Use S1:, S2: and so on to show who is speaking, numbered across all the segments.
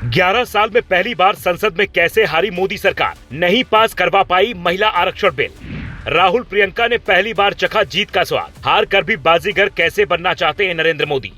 S1: 11 साल में पहली बार संसद में कैसे हारी मोदी सरकार, नहीं पास करवा पाई महिला आरक्षण बिल। राहुल प्रियंका ने पहली बार चखा जीत का स्वाद, हार कर भी बाजीगर कैसे बनना चाहते हैं नरेंद्र मोदी।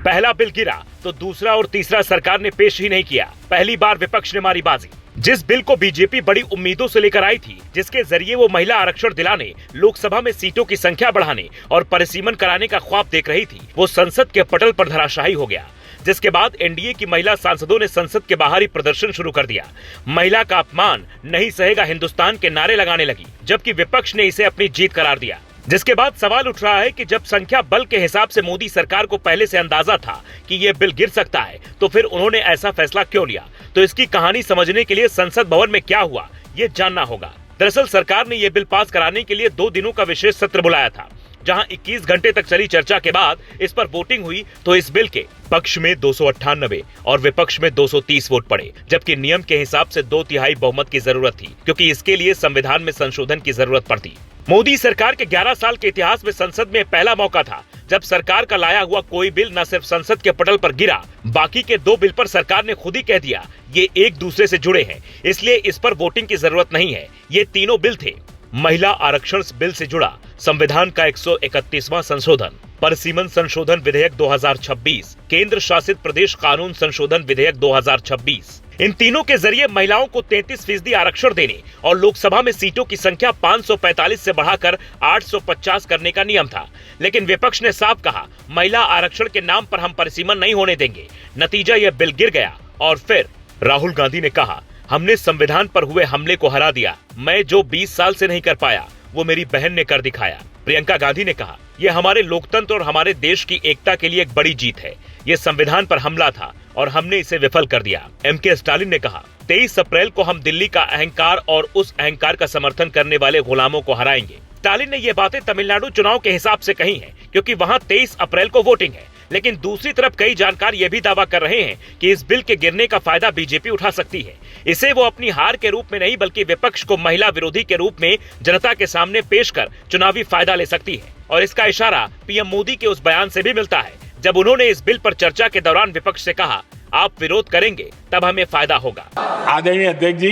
S1: पहला बिल गिरा तो दूसरा और तीसरा सरकार ने पेश ही नहीं किया, पहली बार विपक्ष ने मारी बाजी। जिस बिल को बीजेपी बड़ी उम्मीदों से लेकर आई थी, जिसके जरिए वो महिला आरक्षण दिलाने, लोकसभा में सीटों की संख्या बढ़ाने और परिसीमन कराने का ख्वाब देख रही थी, वो संसद के पटल पर धराशायी हो गया। जिसके बाद एनडीए की महिला सांसदों ने संसद के बाहर ही प्रदर्शन शुरू कर दिया। महिला का अपमान नहीं सहेगा हिंदुस्तान के नारे लगाने लगी, जबकि विपक्ष ने इसे अपनी जीत करार दिया। जिसके बाद सवाल उठ रहा है कि जब संख्या बल के हिसाब से मोदी सरकार को पहले से अंदाजा था कि ये बिल गिर सकता है, तो फिर उन्होंने ऐसा फैसला क्यों लिया। तो इसकी कहानी समझने के लिए संसद भवन में क्या हुआ, ये जानना होगा। दरअसल सरकार ने ये बिल पास कराने के लिए 2 दिनों का विशेष सत्र बुलाया था, जहां 21 घंटे तक चली चर्चा के बाद इस पर वोटिंग हुई तो इस बिल के पक्ष में 298 और विपक्ष में 230 वोट पड़े, जबकि नियम के हिसाब से 2/3 बहुमत की जरूरत थी, क्योंकि इसके लिए संविधान में संशोधन की जरूरत पड़ती। मोदी सरकार के 11 साल के इतिहास में संसद में पहला मौका था जब सरकार का लाया हुआ कोई बिल न सिर्फ संसद के पटल पर गिरा, बाकी के 2 बिल पर सरकार ने खुद ही कह दिया ये एक दूसरे से जुड़े हैं, इसलिए इस पर वोटिंग की जरूरत नहीं है। ये तीनों बिल थे: महिला आरक्षण बिल से जुड़ा संविधान का 131वां संशोधन, परिसीमन संशोधन विधेयक 2026, केंद्र शासित प्रदेश कानून संशोधन विधेयक 2026। इन तीनों के जरिए महिलाओं को 33% आरक्षण देने और लोकसभा में सीटों की संख्या 545 से बढ़ाकर 850 करने का नियम था। लेकिन विपक्ष ने साफ कहा, महिला आरक्षण के नाम पर हम परिसीमन नहीं होने देंगे। नतीजा यह बिल गिर गया। और फिर राहुल गांधी ने कहा, हमने संविधान पर हुए हमले को हरा दिया। मैं जो 20 साल से नहीं कर पाया, वो मेरी बहन ने कर दिखाया। प्रियंका गांधी ने कहा, यह हमारे लोकतंत्र और हमारे देश की एकता के लिए एक बड़ी जीत है। ये संविधान पर हमला था और हमने इसे विफल कर दिया। एमके स्टालिन ने कहा, 23 अप्रैल को हम दिल्ली का अहंकार और उस अहंकार का समर्थन करने वाले गुलामों को हराएंगे। स्टालिन ने ये बातें तमिलनाडु चुनाव के हिसाब से कही हैं, क्योंकि वहां 23 अप्रैल को वोटिंग है। लेकिन दूसरी तरफ कई जानकार ये भी दावा कर रहे हैं कि इस बिल के गिरने का फायदा बीजेपी उठा सकती है। इसे वो अपनी हार के रूप में नहीं, बल्कि विपक्ष को महिला विरोधी के रूप में जनता के सामने पेश कर चुनावी फायदा ले सकती है। और इसका इशारा पीएम मोदी के उस बयान से भी मिलता है, जब उन्होंने इस बिल पर चर्चा के दौरान विपक्ष से कहा, आप विरोध करेंगे तब हमें फायदा होगा।
S2: आदरणीय अध्यक्ष जी,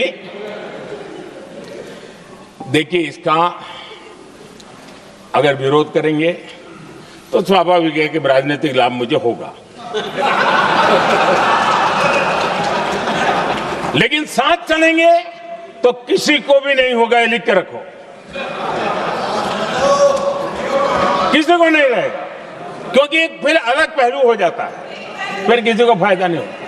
S2: देखिए, इसका अगर विरोध करेंगे तो स्वाभाविक है कि राजनीतिक लाभ मुझे होगा, लेकिन साथ चलेंगे तो किसी को भी नहीं होगा, ये लिख के रखो। किसी को नहीं रहेगा, क्योंकि फिर अलग पहलू हो जाता है, फिर किसी को फायदा नहीं होगा।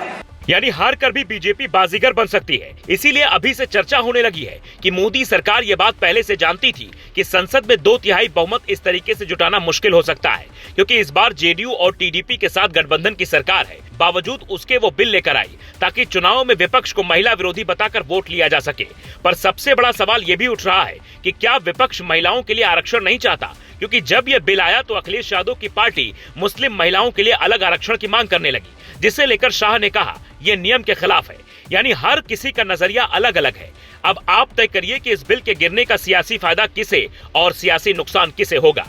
S1: यानी हार कर भी बीजेपी बाजीगर बन सकती है। इसीलिए अभी से चर्चा होने लगी है कि मोदी सरकार ये बात पहले से जानती थी कि संसद में 2/3 बहुमत इस तरीके से जुटाना मुश्किल हो सकता है, क्योंकि इस बार जेडीयू और टीडीपी के साथ गठबंधन की सरकार है। बावजूद उसके वो बिल लेकर आई ताकि चुनाव में विपक्ष को महिला विरोधी बताकर वोट लिया जा सके। पर सबसे बड़ा सवाल ये भी उठ रहा है कि क्या विपक्ष महिलाओं के लिए आरक्षण नहीं चाहता, क्योंकि जब यह बिल आया तो अखिलेश यादव की पार्टी मुस्लिम महिलाओं के लिए अलग आरक्षण की मांग करने लगी, जिसे लेकर शाह ने कहा यह नियम के खिलाफ है। यानी हर किसी का नजरिया अलग अलग है। अब आप तय करिए कि इस बिल के गिरने का सियासी फायदा किसे और सियासी नुकसान किसे होगा।